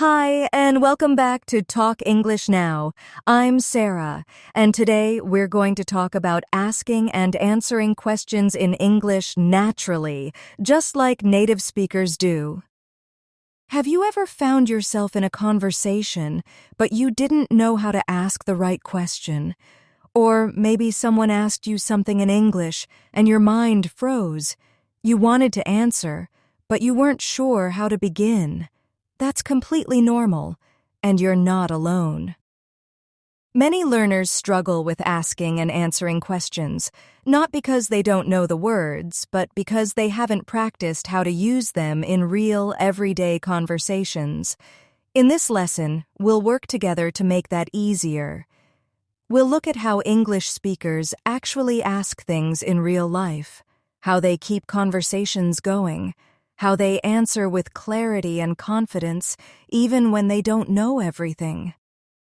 Hi, and welcome back to Talk English Now. I'm Sarah, and today we're going to talk about asking and answering questions in English naturally, just like native speakers do. Have you ever found yourself in a conversation, but you didn't know how to ask the right question? Or maybe someone asked you something in English, and your mind froze. You wanted to answer, but you weren't sure how to begin. That's completely normal, and you're not alone. Many learners struggle with asking and answering questions, not because they don't know the words, but because they haven't practiced how to use them in real, everyday conversations. In this lesson, we'll work together to make that easier. We'll look at how English speakers actually ask things in real life, how they keep conversations going, how they answer with clarity and confidence even when they don't know everything.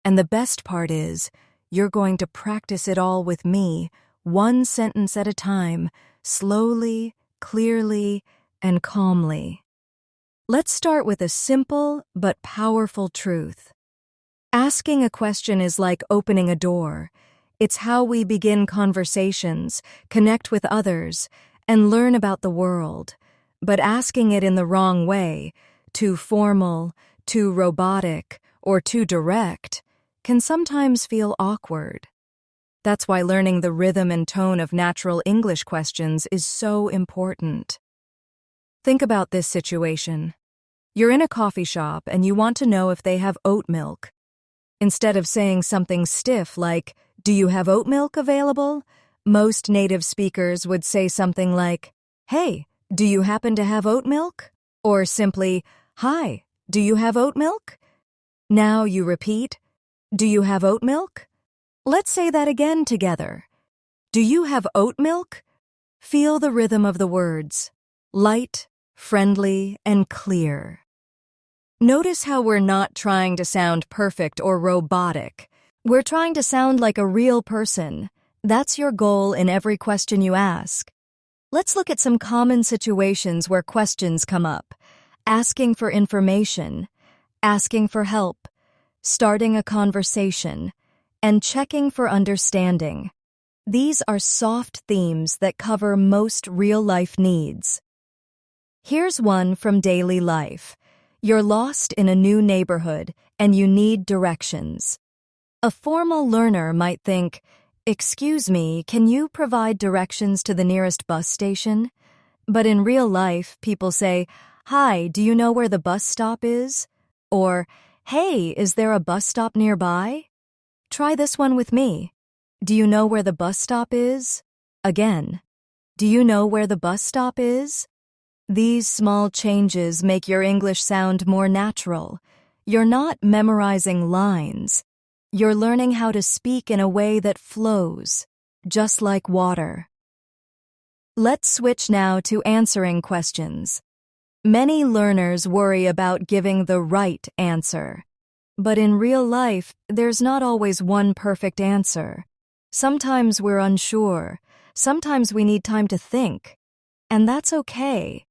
And the best part is, you're going to practice it all with me, one sentence at a time, slowly, clearly, and calmly. Let's start with a simple but powerful truth. Asking a question is like opening a door. It's how we begin conversations, connect with others, and learn about the world. But asking it in the wrong way, too formal, too robotic, or too direct, can sometimes feel awkward. That's why learning the rhythm and tone of natural English questions is so important. Think about this situation. You're in a coffee shop and you want to know if they have oat milk. Instead of saying something stiff like, "Do you have oat milk available?" most native speakers would say something like, "Hey, do you happen to have oat milk?" Or simply, "Hi, do you have oat milk?" Now you repeat, "Do you have oat milk?" Let's say that again together. Do you have oat milk? Feel the rhythm of the words. Light, friendly, and clear. Notice how we're not trying to sound perfect or robotic. We're trying to sound like a real person. That's your goal in every question you ask. Let's look at some common situations where questions come up. Asking for information, asking for help, starting a conversation, and checking for understanding. These are soft themes that cover most real-life needs. Here's one from daily life. You're lost in a new neighborhood and you need directions. A formal learner might think, "Excuse me, can you provide directions to the nearest bus station?" But in real life, people say, "Hi, do you know where the bus stop is?" Or, "Hey, is there a bus stop nearby?" Try this one with me. Do you know where the bus stop is? Again. Do you know where the bus stop is? These small changes make your English sound more natural. You're not memorizing lines. You're learning how to speak in a way that flows, just like water. Let's switch now to answering questions. Many learners worry about giving the right answer. But in real life, there's not always one perfect answer. Sometimes we're unsure. Sometimes we need time to think. And that's okay.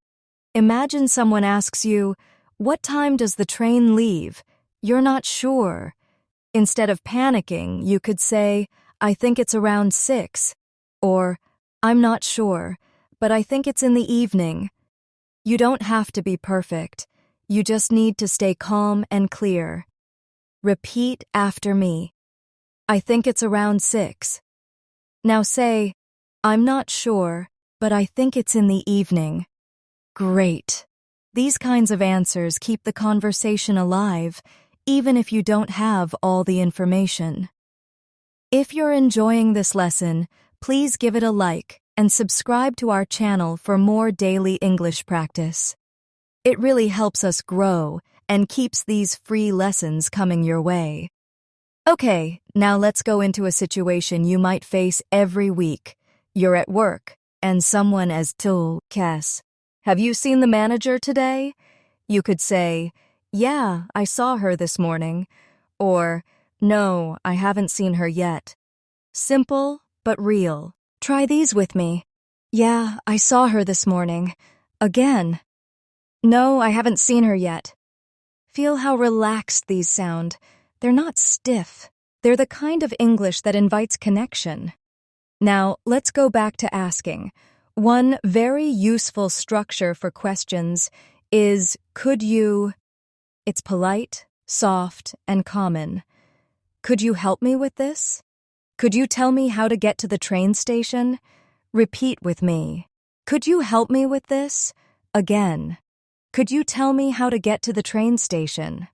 Imagine someone asks you, "What time does the train leave?" You're not sure. Instead of panicking, you could say, "I think it's around 6." Or, "I'm not sure, but I think it's in the evening." You don't have to be perfect. You just need to stay calm and clear. Repeat after me. I think it's around 6. Now say, "I'm not sure, but I think it's in the evening." Great. These kinds of answers keep the conversation alive, even if you don't have all the information. If you're enjoying this lesson, please give it a like and subscribe to our channel for more daily English practice. It really helps us grow and keeps these free lessons coming your way. Okay, now let's go into a situation you might face every week. You're at work, and someone has told Cass, "Have you seen the manager today?" You could say, "Yeah, I saw her this morning." Or, "No, I haven't seen her yet." Simple, but real. Try these with me. "Yeah, I saw her this morning." Again. "No, I haven't seen her yet." Feel how relaxed these sound. They're not stiff. They're the kind of English that invites connection. Now, let's go back to asking. One very useful structure for questions is, could you? It's polite, soft, and common. Could you help me with this? Could you tell me how to get to the train station? Repeat with me. Could you help me with this? Again. Could you tell me how to get to the train station?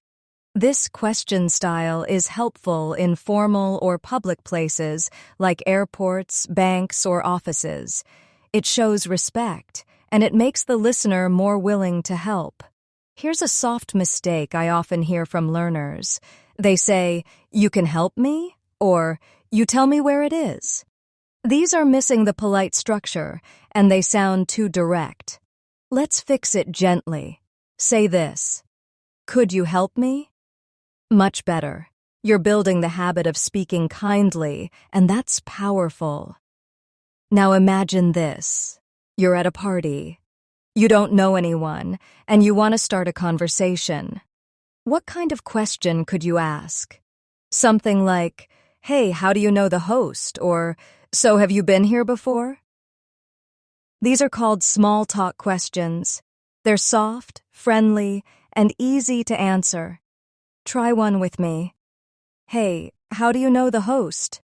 This question style is helpful in formal or public places like airports, banks, or offices. It shows respect, and it makes the listener more willing to help. Here's a soft mistake I often hear from learners. They say, "You can help me?" or "You tell me where it is." These are missing the polite structure, and they sound too direct. Let's fix it gently. Say this: "Could you help me?" Much better. You're building the habit of speaking kindly, and that's powerful. Now imagine this. You're at a party. You don't know anyone, and you want to start a conversation. What kind of question could you ask? Something like, "Hey, how do you know the host?" or "So have you been here before?" These are called small talk questions. They're soft, friendly, and easy to answer. Try one with me. "Hey, how do you know the host?"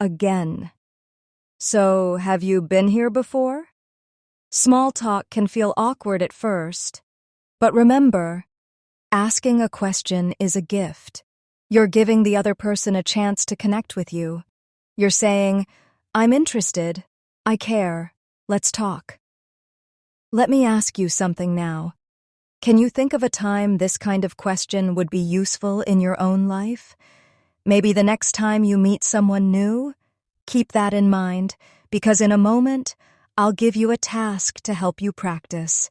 Again. "So have you been here before?" Small talk can feel awkward at first, but remember, asking a question is a gift. You're giving the other person a chance to connect with you. You're saying, "I'm interested. I care. Let's talk." Let me ask you something now. Can you think of a time this kind of question would be useful in your own life? Maybe the next time you meet someone new? Keep that in mind, because in a moment, I'll give you a task to help you practice.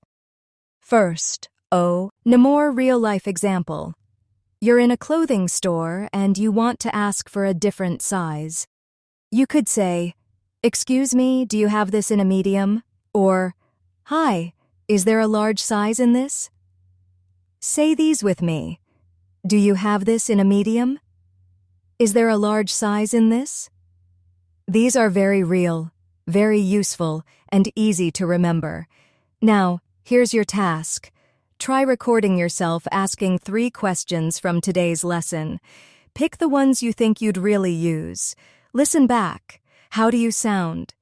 First, a more real-life example. You're in a clothing store and you want to ask for a different size. You could say, "Excuse me, do you have this in a medium?" Or, "Hi, is there a large size in this?" Say these with me. Do you have this in a medium? Is there a large size in this? These are very real, very useful, and easy to remember. Now, here's your task. Try recording yourself asking 3 questions from today's lesson. Pick the ones you think you'd really use. Listen back. How do you sound?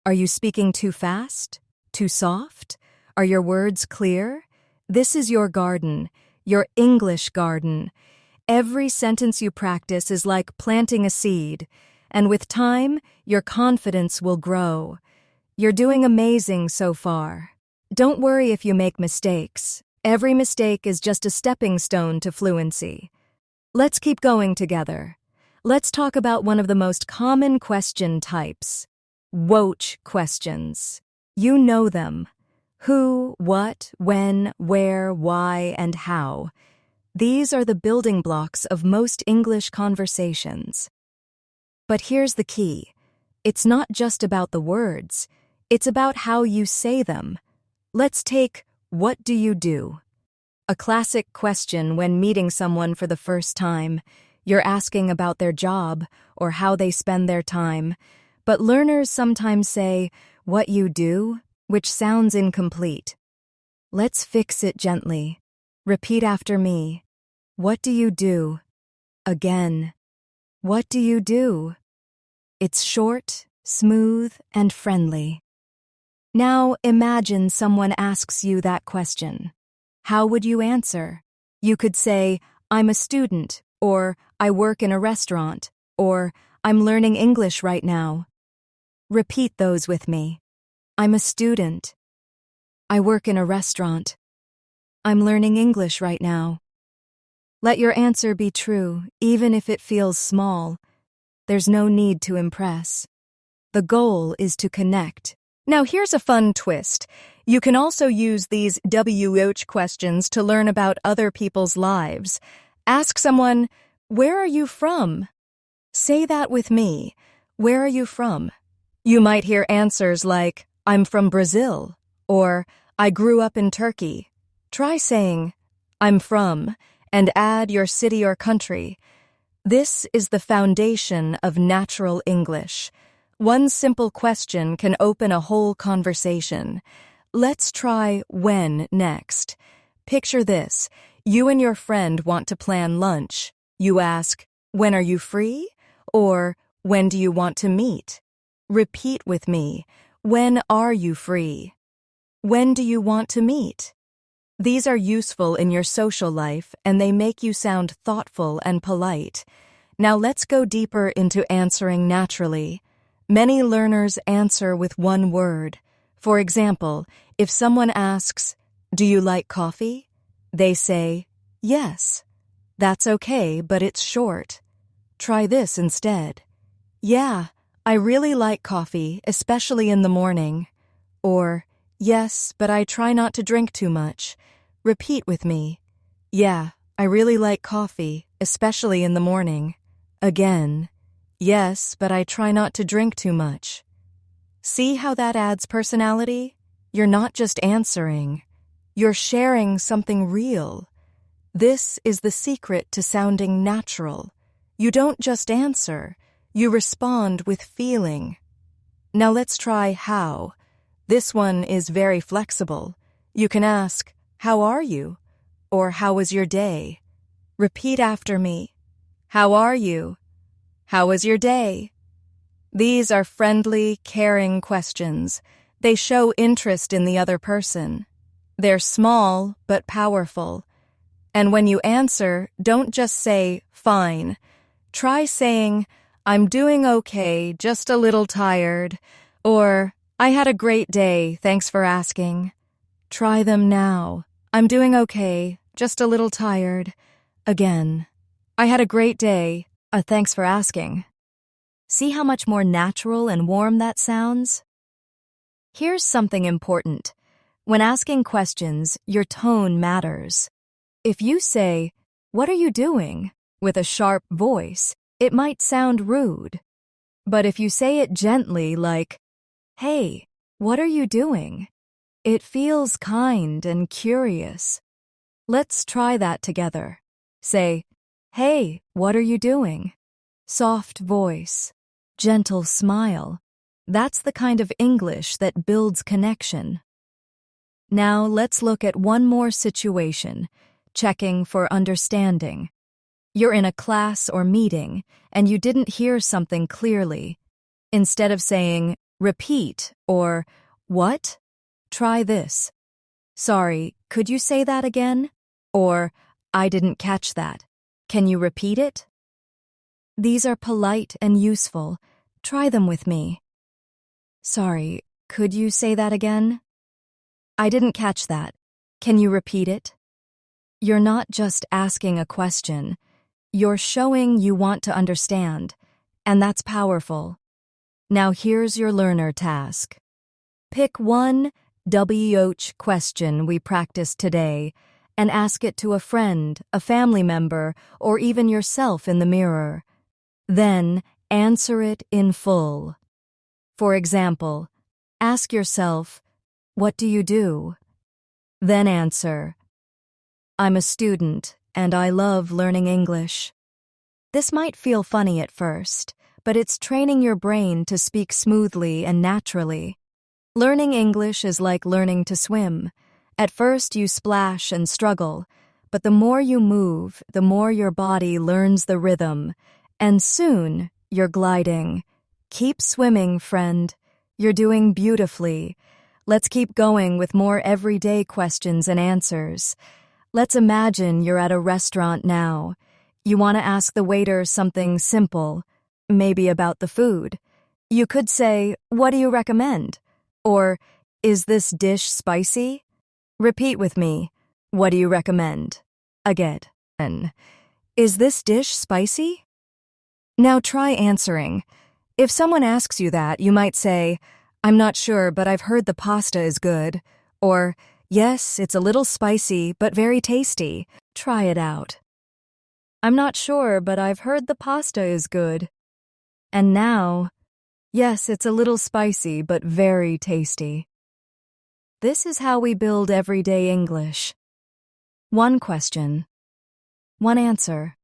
Are you speaking too fast? Too soft? Are your words clear? This is your garden, your English garden. Every sentence you practice is like planting a seed, and with time, your confidence will grow. You're doing amazing so far. Don't worry if you make mistakes. Every mistake is just a stepping stone to fluency. Let's keep going together. Let's talk about one of the most common question types, WOCH questions. You know them. Who, what, when, where, why, and how. These are the building blocks of most English conversations. But here's the key. It's not just about the words. It's about how you say them. Let's take, what do you do? A classic question when meeting someone for the first time. You're asking about their job or how they spend their time. But learners sometimes say, what you do, which sounds incomplete. Let's fix it gently. Repeat after me. What do you do? Again. What do you do? It's short, smooth, and friendly. Now imagine someone asks you that question. How would you answer? You could say, I'm a student, or I work in a restaurant, or I'm learning English right now. Repeat those with me. I'm a student. I work in a restaurant. I'm learning English right now. Let your answer be true, even if it feels small. There's no need to impress. The goal is to connect. Now here's a fun twist. You can also use these WH questions to learn about other people's lives. Ask someone, where are you from? Say that with me. Where are you from? You might hear answers like, I'm from Brazil, or I grew up in Turkey. Try saying, I'm from, and add your city or country. This is the foundation of natural English. One simple question can open a whole conversation. Let's try when next. Picture this. You and your friend want to plan lunch. You ask, "When are you free?" Or, "When do you want to meet?" Repeat with me. When are you free? When do you want to meet? These are useful in your social life, and they make you sound thoughtful and polite. Now let's go deeper into answering naturally. Many learners answer with one word. For example, if someone asks, "Do you like coffee?" They say, "Yes." That's okay, but it's short. Try this instead. "Yeah, I really like coffee, especially in the morning." Or, "Yes, but I try not to drink too much." Repeat with me. "Yeah, I really like coffee, especially in the morning." Again. "Yes, but I try not to drink too much." See how that adds personality? You're not just answering. You're sharing something real. This is the secret to sounding natural. You don't just answer. You respond with feeling. Now let's try how. This one is very flexible. You can ask, "How are you?" Or, "How was your day?" Repeat after me. How are you? How was your day? These are friendly, caring questions. They show interest in the other person. They're small but powerful. And when you answer, don't just say, "Fine." Try saying, "I'm doing okay, just a little tired," or, "I had a great day, thanks for asking." Try them now. "I'm doing okay, just a little tired." Again. "I had a great day, thanks for asking." See how much more natural and warm that sounds? Here's something important. When asking questions, your tone matters. If you say, "What are you doing?" with a sharp voice, it might sound rude. But if you say it gently, like, "Hey, what are you doing?" it feels kind and curious. Let's try that together. Say, "Hey, what are you doing?" Soft voice, gentle smile. That's the kind of English that builds connection. Now let's look at one more situation, checking for understanding. You're in a class or meeting, and you didn't hear something clearly. Instead of saying, "Repeat," or "What?" try this. "Sorry, could you say that again?" Or, "I didn't catch that. Can you repeat it?" These are polite and useful. Try them with me. "Sorry, could you say that again?" "I didn't catch that. Can you repeat it?" You're not just asking a question. You're showing you want to understand, and that's powerful. Now here's your learner task. Pick one WH question we practiced today and ask it to a friend, a family member, or even yourself in the mirror. Then answer it in full. For example, ask yourself, "What do you do?" Then answer, "I'm a student and I love learning English." This might feel funny at first, but it's training your brain to speak smoothly and naturally. Learning English is like learning to swim. At first you splash and struggle, but the more you move, the more your body learns the rhythm, and soon you're gliding. Keep swimming, friend. You're doing beautifully. Let's keep going with more everyday questions and answers. Let's imagine you're at a restaurant now. You want to ask the waiter something simple, maybe about the food. You could say, "What do you recommend?" Or, "Is this dish spicy?" Repeat with me. What do you recommend? Again. Is this dish spicy? Now try answering. If someone asks you that, you might say, "I'm not sure, but I've heard the pasta is good." Or, "Yes, it's a little spicy, but very tasty." Try it out. "I'm not sure, but I've heard the pasta is good." And now, "Yes, it's a little spicy, but very tasty." This is how we build everyday English. One question. one answer,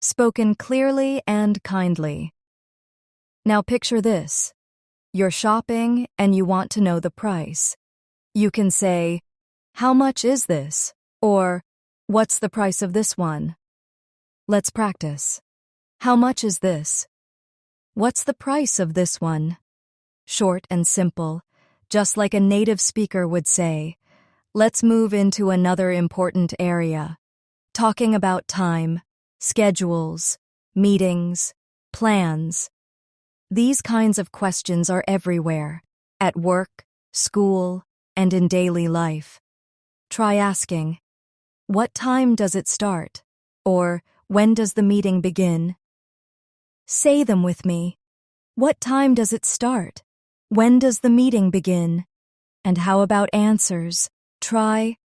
spoken clearly and kindly. Now picture this. You're shopping and you want to know the price. You can say, "How much is this?" or "What's the price of this one?" Let's practice. How much is this? What's the price of this one? Short and simple, just like a native speaker would say. Let's move into another important area, talking about time, schedules, meetings, plans. These kinds of questions are everywhere, at work, school, and in daily life. Try asking, "What time does it start?" or "When does the meeting begin?" Say them with me. What time does it start? When does the meeting begin? And how about answers? Try,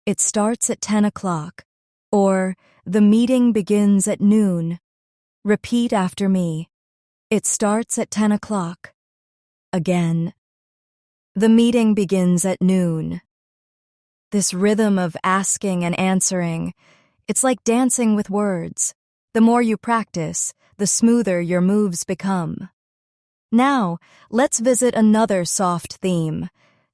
"It starts at 10 o'clock," or "The meeting begins at noon." Repeat after me. It starts at 10 o'clock. Again. The meeting begins at noon. This rhythm of asking and answering, it's like dancing with words. The more you practice, the smoother your moves become. Now, let's visit another soft theme,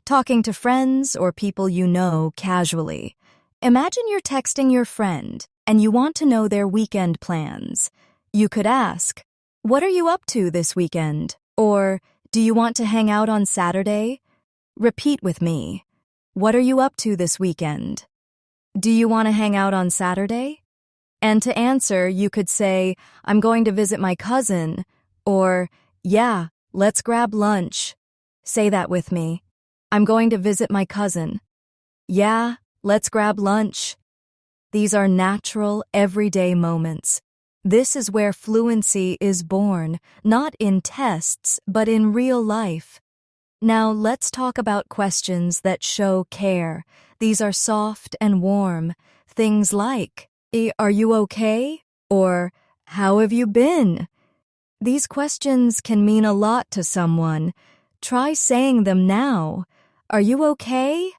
talking to friends or people you know casually. Imagine you're texting your friend and you want to know their weekend plans. You could ask, "What are you up to this weekend?" Or, "Do you want to hang out on Saturday?" Repeat with me. What are you up to this weekend? Do you want to hang out on Saturday? And to answer, you could say, "I'm going to visit my cousin," or, "Yeah, let's grab lunch." Say that with me. I'm going to visit my cousin. Yeah, let's grab lunch. These are natural, everyday moments. This is where fluency is born, not in tests, but in real life. Now let's talk about questions that show care. These are soft and warm. Things like, "Are you okay?" or "How have you been?" These questions can mean a lot to someone. Try saying them now. Are you okay?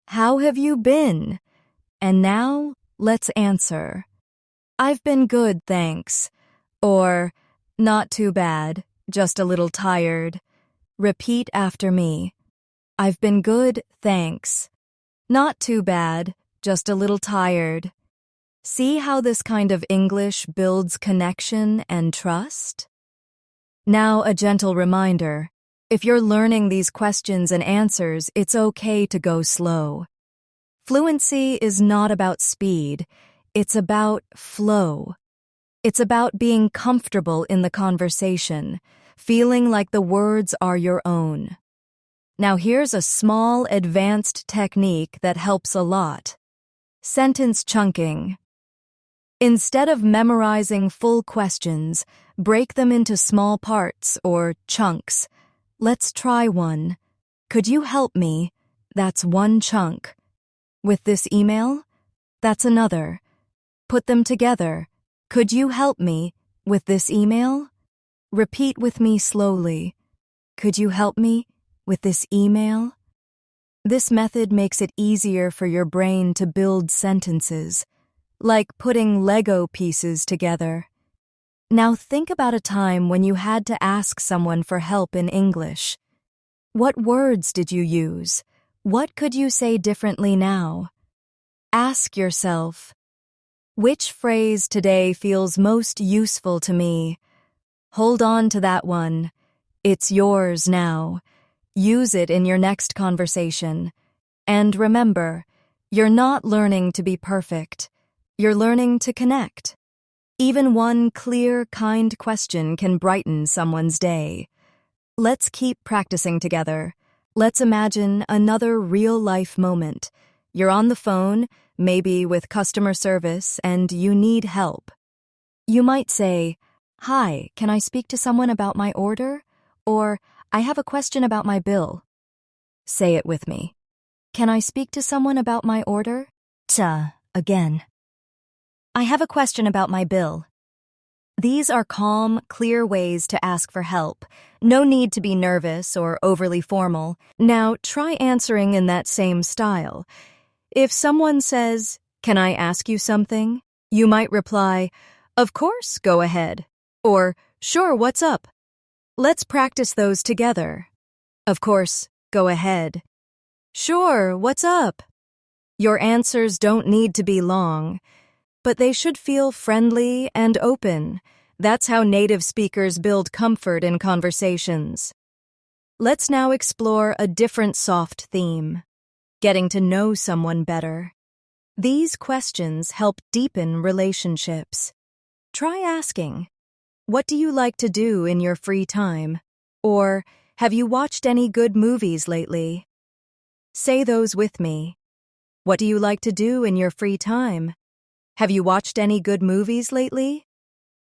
How have you been? And now, let's answer. I've been good, thanks. Or, not too bad, just a little tired. Repeat after me. I've been good, thanks. Not too bad, just a little tired. See how this kind of English builds connection and trust? Now, a gentle reminder. If you're learning these questions and answers, it's okay to go slow. Fluency is not about speed. It's about flow. It's about being comfortable in the conversation, feeling like the words are your own. Now here's a small, advanced technique that helps a lot. Sentence chunking. Instead of memorizing full questions, break them into small parts or chunks. Let's try one. Could you help me? That's one chunk. With this email? That's another. Put them together. Could you help me? With this email? Repeat with me slowly. Could you help me? With this email? This method makes it easier for your brain to build sentences, like putting Lego pieces together. Now think about a time when you had to ask someone for help in English. What words did you use? What could you say differently now? Ask yourself, which phrase today feels most useful to me? Hold on to that one. It's yours now. Use it in your next conversation. And remember, you're not learning to be perfect. You're learning to connect. Even one clear, kind question can brighten someone's day. Let's keep practicing together. Let's imagine another real-life moment. You're on the phone, maybe with customer service, and you need help. You might say, "Hi, can I speak to someone about my order?" Or, "I have a question about my bill." Say it with me. Can I speak to someone about my order? Again. I have a question about my bill. These are calm, clear ways to ask for help. No need to be nervous or overly formal. Now, try answering in that same style. If someone says, "Can I ask you something?" You might reply, "Of course, go ahead," or "Sure, what's up?" Let's practice those together. Of course, go ahead. Sure, what's up? Your answers don't need to be long, but they should feel friendly and open. That's how native speakers build comfort in conversations. Let's now explore a different soft theme, getting to know someone better. These questions help deepen relationships. Try asking, "What do you like to do in your free time?" Or, "Have you watched any good movies lately?" Say those with me. What do you like to do in your free time? Have you watched any good movies lately?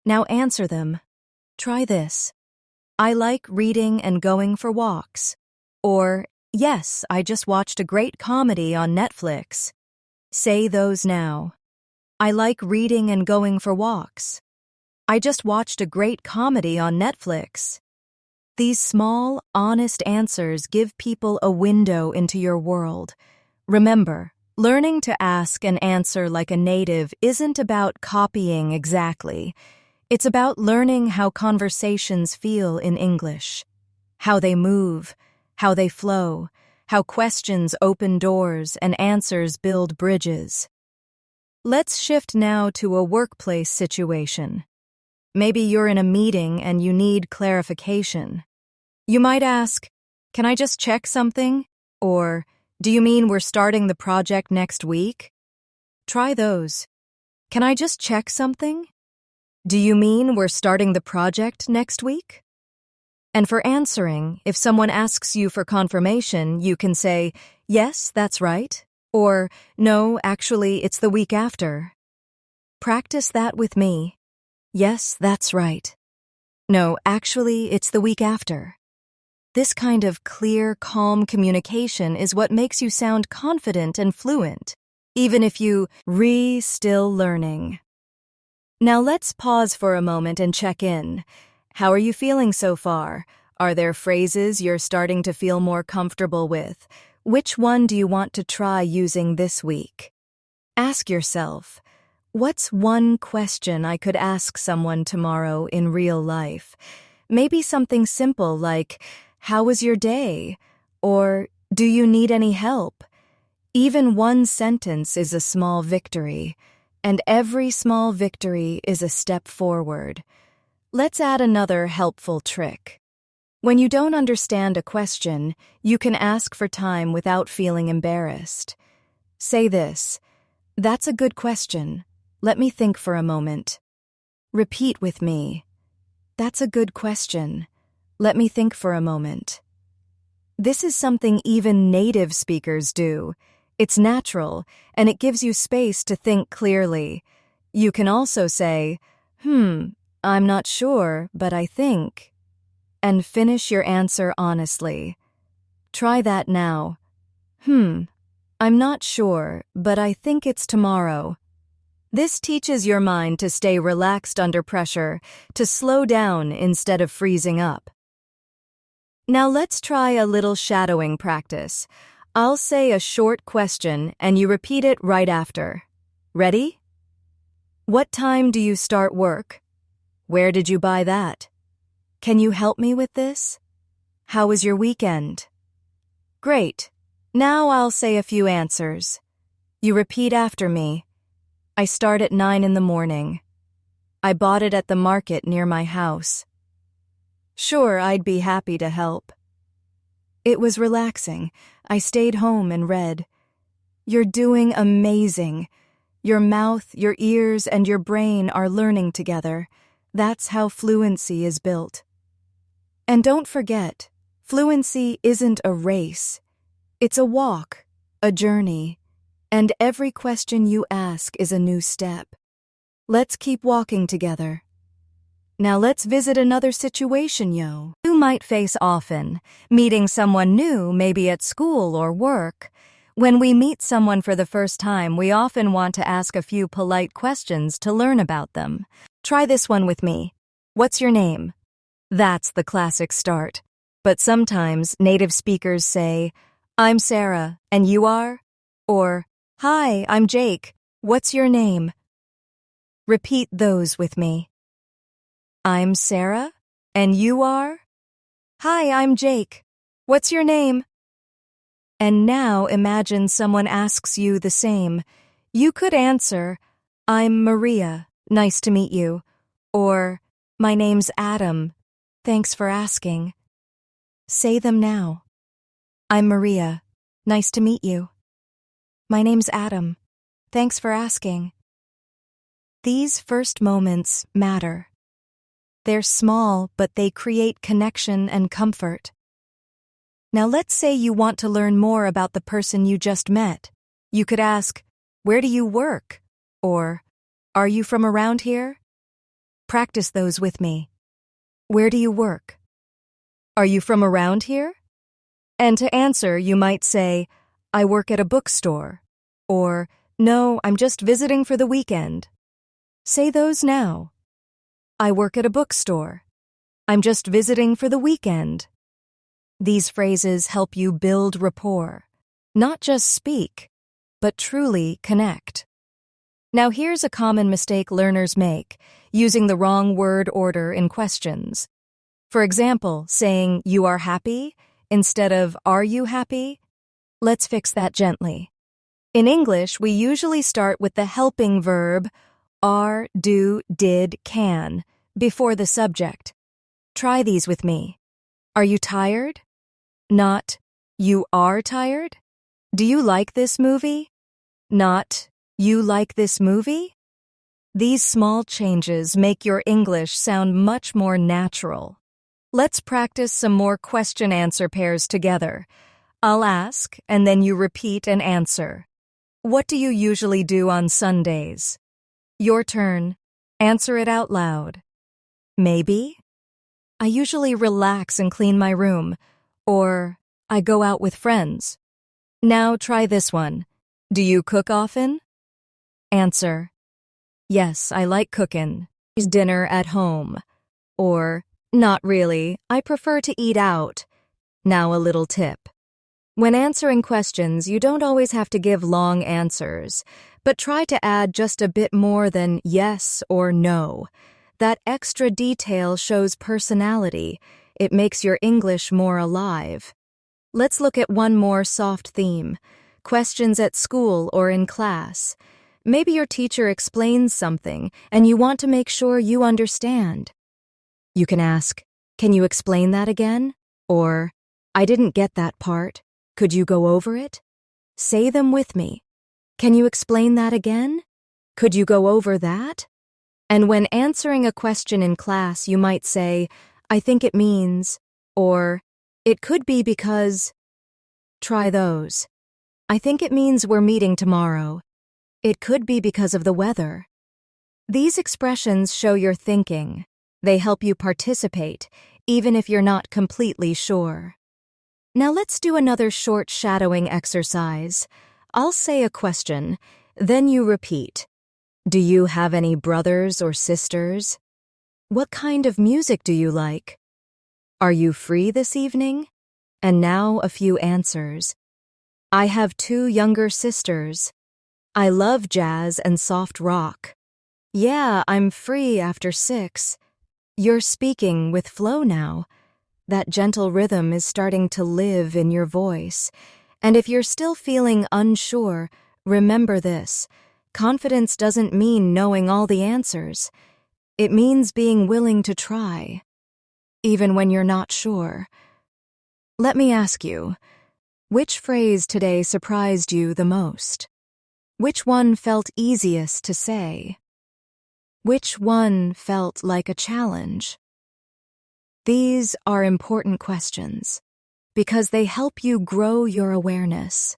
Now answer them. Try this. I like reading and going for walks. Or, yes, I just watched a great comedy on Netflix. Say those now. I like reading and going for walks. I just watched a great comedy on Netflix. These small, honest answers give people a window into your world. Remember, learning to ask and answer like a native isn't about copying exactly. It's about learning how conversations feel in English, how they move, how they flow, how questions open doors and answers build bridges. Let's shift now to a workplace situation. Maybe you're in a meeting and you need clarification. You might ask, "Can I just check something?" Or, "Do you mean we're starting the project next week?" Try those. "Can I just check something?" "Do you mean we're starting the project next week?" And for answering, if someone asks you for confirmation, you can say, "Yes, that's right," or "No, actually, it's the week after." Practice that with me. "Yes, that's right." "No, actually, it's the week after." This kind of clear, calm communication is what makes you sound confident and fluent, even if you still learning. Now let's pause for a moment and check in. How are you feeling so far? Are there phrases you're starting to feel more comfortable with? Which one do you want to try using this week? Ask yourself, what's one question I could ask someone tomorrow in real life? Maybe something simple like, "How was your day?" Or, "Do you need any help?" Even one sentence is a small victory, and every small victory is a step forward. Let's add another helpful trick. When you don't understand a question, you can ask for time without feeling embarrassed. Say this, "That's a good question. Let me think for a moment." Repeat with me, "That's a good question. Let me think for a moment." This is something even native speakers do. It's natural, and it gives you space to think clearly. You can also say, "I'm not sure, but I think," and finish your answer honestly. Try that now. I'm not sure, but I think it's tomorrow." This teaches your mind to stay relaxed under pressure, to slow down instead of freezing up. Now let's try a little shadowing practice. I'll say a short question and you repeat it right after. Ready? What time do you start work? Where did you buy that? Can you help me with this? How was your weekend? Great. Now I'll say a few answers. You repeat after me. I start at 9 in the morning. I bought it at the market near my house. Sure, I'd be happy to help. It was relaxing. I stayed home and read. You're doing amazing. Your mouth, your ears, and your brain are learning together. That's how fluency is built. And don't forget, fluency isn't a race. It's a walk, a journey, and every question you ask is a new step. Let's keep walking together. Now let's visit another situation you might face often, meeting someone new, maybe at school or work. When we meet someone for the first time, we often want to ask a few polite questions to learn about them. Try this one with me. What's your name? That's the classic start. But sometimes native speakers say, I'm Sarah, and you are? Or, Hi, I'm Jake. What's your name? Repeat those with me. I'm Sarah, and you are? Hi, I'm Jake. What's your name? And now imagine someone asks you the same. You could answer, I'm Maria, nice to meet you. Or, my name's Adam, thanks for asking. Say them now. I'm Maria, nice to meet you. My name's Adam, thanks for asking. These first moments matter. They're small, but they create connection and comfort. Now let's say you want to learn more about the person you just met. You could ask, where do you work? Or, are you from around here? Practice those with me. Where do you work? Are you from around here? And to answer, you might say, I work at a bookstore. Or, no, I'm just visiting for the weekend. Say those now. I work at a bookstore. I'm just visiting for the weekend. These phrases help you build rapport, not just speak, but truly connect. Now here's a common mistake learners make, using the wrong word order in questions. For example, saying, you are happy, instead of, are you happy? Let's fix that gently. In English, we usually start with the helping verb, are, do, did, can, before the subject. Try these with me. Are you tired? Not, you are tired? Do you like this movie? Not, you like this movie? These small changes make your English sound much more natural. Let's practice some more question-answer pairs together. I'll ask, and then you repeat and answer. What do you usually do on Sundays? Your turn. Answer it out loud. Maybe? I usually relax and clean my room. Or, I go out with friends. Now try this one. Do you cook often? Answer. Yes, I like cookin'. Dinner at home. Or, not really, I prefer to eat out. Now a little tip. When answering questions, you don't always have to give long answers, but try to add just a bit more than yes or no. That extra detail shows personality. It makes your English more alive. Let's look at one more soft theme. Questions at school or in class. Maybe your teacher explains something and you want to make sure you understand. You can ask, can you explain that again? Or, I didn't get that part. Could you go over it? Say them with me. Can you explain that again? Could you go over that? And when answering a question in class, you might say, I think it means, or, it could be because. Try those. I think it means we're meeting tomorrow. It could be because of the weather. These expressions show your thinking. They help you participate, even if you're not completely sure. Now let's do another short shadowing exercise. I'll say a question, then you repeat. Do you have any brothers or sisters? What kind of music do you like? Are you free this evening? And now a few answers. I have 2 younger sisters. I love jazz and soft rock. Yeah, I'm free after 6. You're speaking with flow now. That gentle rhythm is starting to live in your voice. And if you're still feeling unsure, remember this. Confidence doesn't mean knowing all the answers. It means being willing to try, even when you're not sure. Let me ask you, which phrase today surprised you the most? Which one felt easiest to say? Which one felt like a challenge? These are important questions because they help you grow your awareness.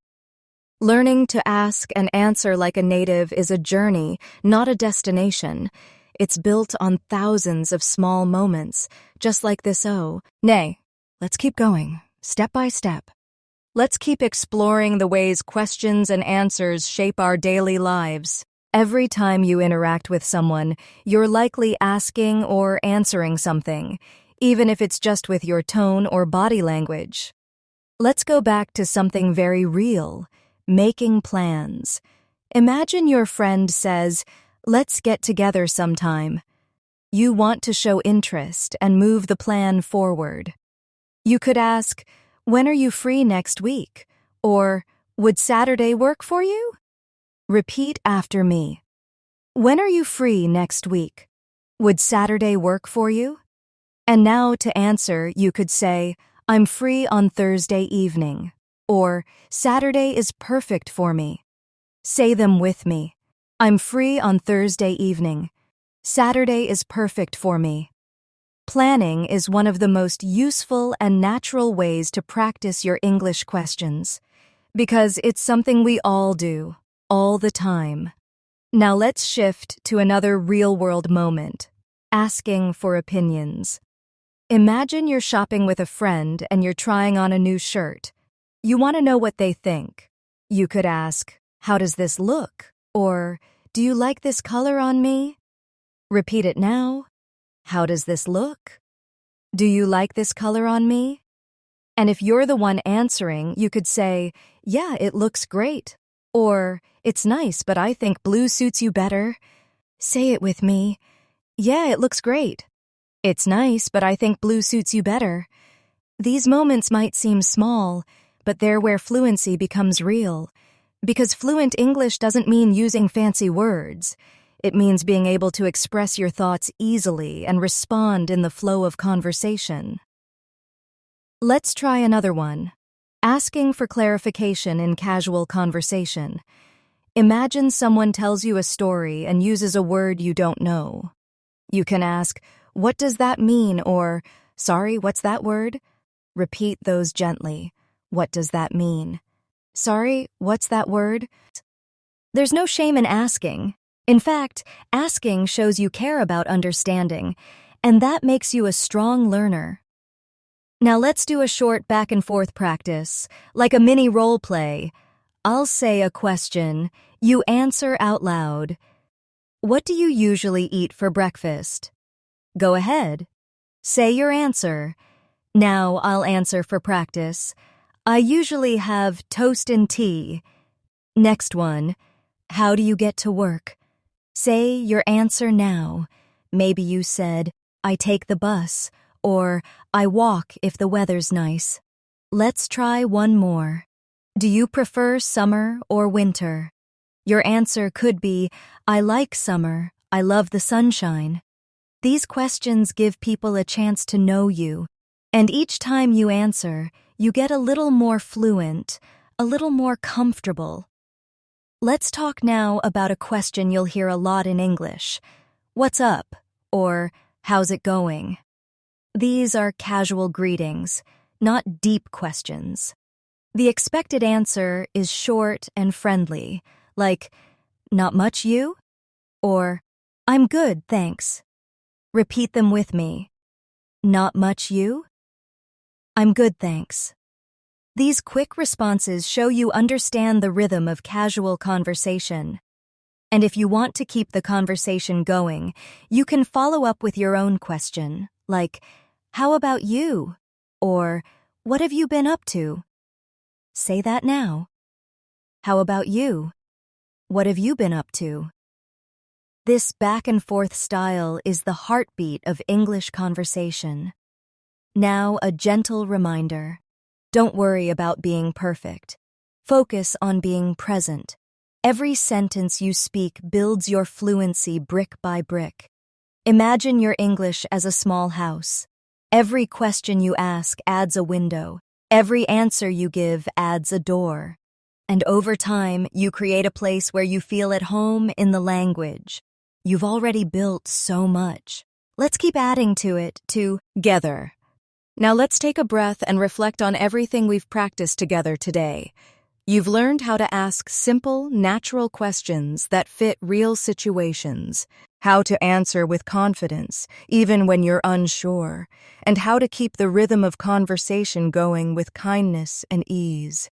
Learning to ask and answer like a native is a journey, not a destination. It's built on thousands of small moments, just like this O. Nay, let's keep going, step by step. Let's keep exploring the ways questions and answers shape our daily lives. Every time you interact with someone, you're likely asking or answering something, even if it's just with your tone or body language. Let's go back to something very real, making plans. Imagine your friend says, Let's get together sometime. You want to show interest and move the plan forward. You could ask, when are you free next week? Or, would Saturday work for you? Repeat after me. When are you free next week? Would Saturday work for you? And now to answer, you could say, I'm free on Thursday evening. Or, Saturday is perfect for me. Say them with me. I'm free on Thursday evening. Saturday is perfect for me. Planning is one of the most useful and natural ways to practice your English questions, because it's something we all do, all the time. Now let's shift to another real-world moment, asking for opinions. Imagine you're shopping with a friend and you're trying on a new shirt. You want to know what they think. You could ask, how does this look? Or, do you like this color on me? Repeat it now. How does this look? Do you like this color on me? And if you're the one answering, you could say, yeah, it looks great. Or, it's nice, but I think blue suits you better. Say it with me. Yeah, it looks great. It's nice, but I think blue suits you better. These moments might seem small, but they're where fluency becomes real. Because fluent English doesn't mean using fancy words. It means being able to express your thoughts easily and respond in the flow of conversation. Let's try another one. Asking for clarification in casual conversation. Imagine someone tells you a story and uses a word you don't know. You can ask, what does that mean? Or, sorry, what's that word? Repeat those gently. What does that mean? Sorry, what's that word? There's no shame in asking. In fact, asking shows you care about understanding, and that makes you a strong learner. Now let's do a short back and forth practice, like a mini role play. I'll say a question, you answer out loud. What do you usually eat for breakfast? Go ahead. Say your answer. Now I'll answer for practice. I usually have toast and tea. Next one. How do you get to work? Say your answer now. Maybe you said, I take the bus, or I walk if the weather's nice. Let's try one more. Do you prefer summer or winter? Your answer could be, I like summer, I love the sunshine. These questions give people a chance to know you, and each time you answer, you get a little more fluent, a little more comfortable. Let's talk now about a question you'll hear a lot in English. What's up? Or how's it going? These are casual greetings, not deep questions. The expected answer is short and friendly, like, not much you? Or, I'm good, thanks. Repeat them with me. Not much you? I'm good, thanks. These quick responses show you understand the rhythm of casual conversation. And if you want to keep the conversation going, you can follow up with your own question, like, how about you? Or, what have you been up to? Say that now. How about you? What have you been up to? This back and forth style is the heartbeat of English conversation. Now, a gentle reminder. Don't worry about being perfect. Focus on being present. Every sentence you speak builds your fluency brick by brick. Imagine your English as a small house. Every question you ask adds a window. Every answer you give adds a door. And over time, you create a place where you feel at home in the language. You've already built so much. Let's keep adding to it together. Now let's take a breath and reflect on everything we've practiced together today. You've learned how to ask simple, natural questions that fit real situations, how to answer with confidence, even when you're unsure, and how to keep the rhythm of conversation going with kindness and ease.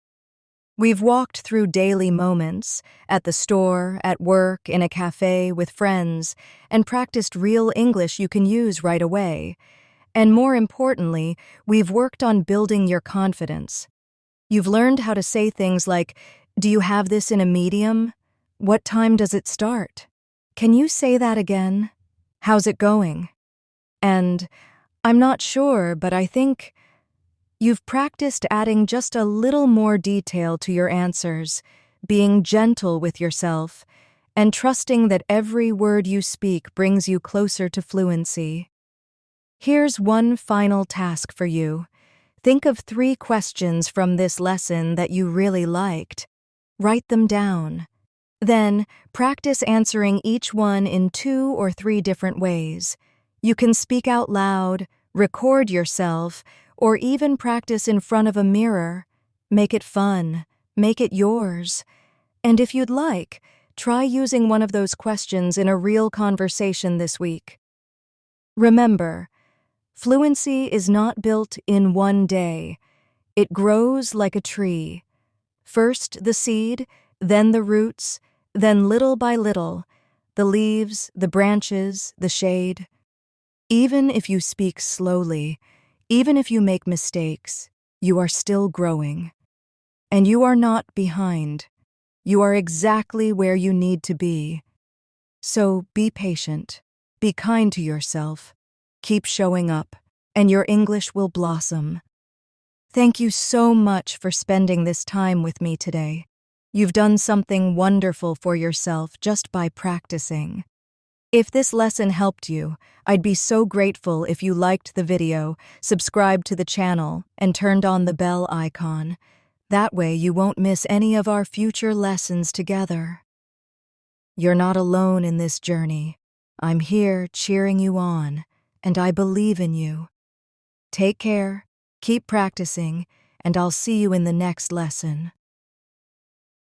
We've walked through daily moments, at the store, at work, in a cafe, with friends, and practiced real English you can use right away. And more importantly, we've worked on building your confidence. You've learned how to say things like, do you have this in a medium? What time does it start? Can you say that again? How's it going? And I'm not sure, but I think you've practiced adding just a little more detail to your answers, being gentle with yourself, and trusting that every word you speak brings you closer to fluency. Here's one final task for you. Think of 3 questions from this lesson that you really liked. Write them down. Then, practice answering each one in 2 or 3 different ways. You can speak out loud, record yourself, or even practice in front of a mirror. Make it fun. Make it yours. And if you'd like, try using one of those questions in a real conversation this week. Remember, fluency is not built in one day. It grows like a tree. First the seed, then the roots, then little by little, the leaves, the branches, the shade. Even if you speak slowly, even if you make mistakes, you are still growing. And you are not behind. You are exactly where you need to be. So be patient, be kind to yourself, keep showing up, and your English will blossom. Thank you so much for spending this time with me today. You've done something wonderful for yourself just by practicing. If this lesson helped you, I'd be so grateful if you liked the video, subscribed to the channel, and turned on the bell icon. That way you won't miss any of our future lessons together. You're not alone in this journey. I'm here cheering you on, and I believe in you. Take care, keep practicing, and I'll see you in the next lesson.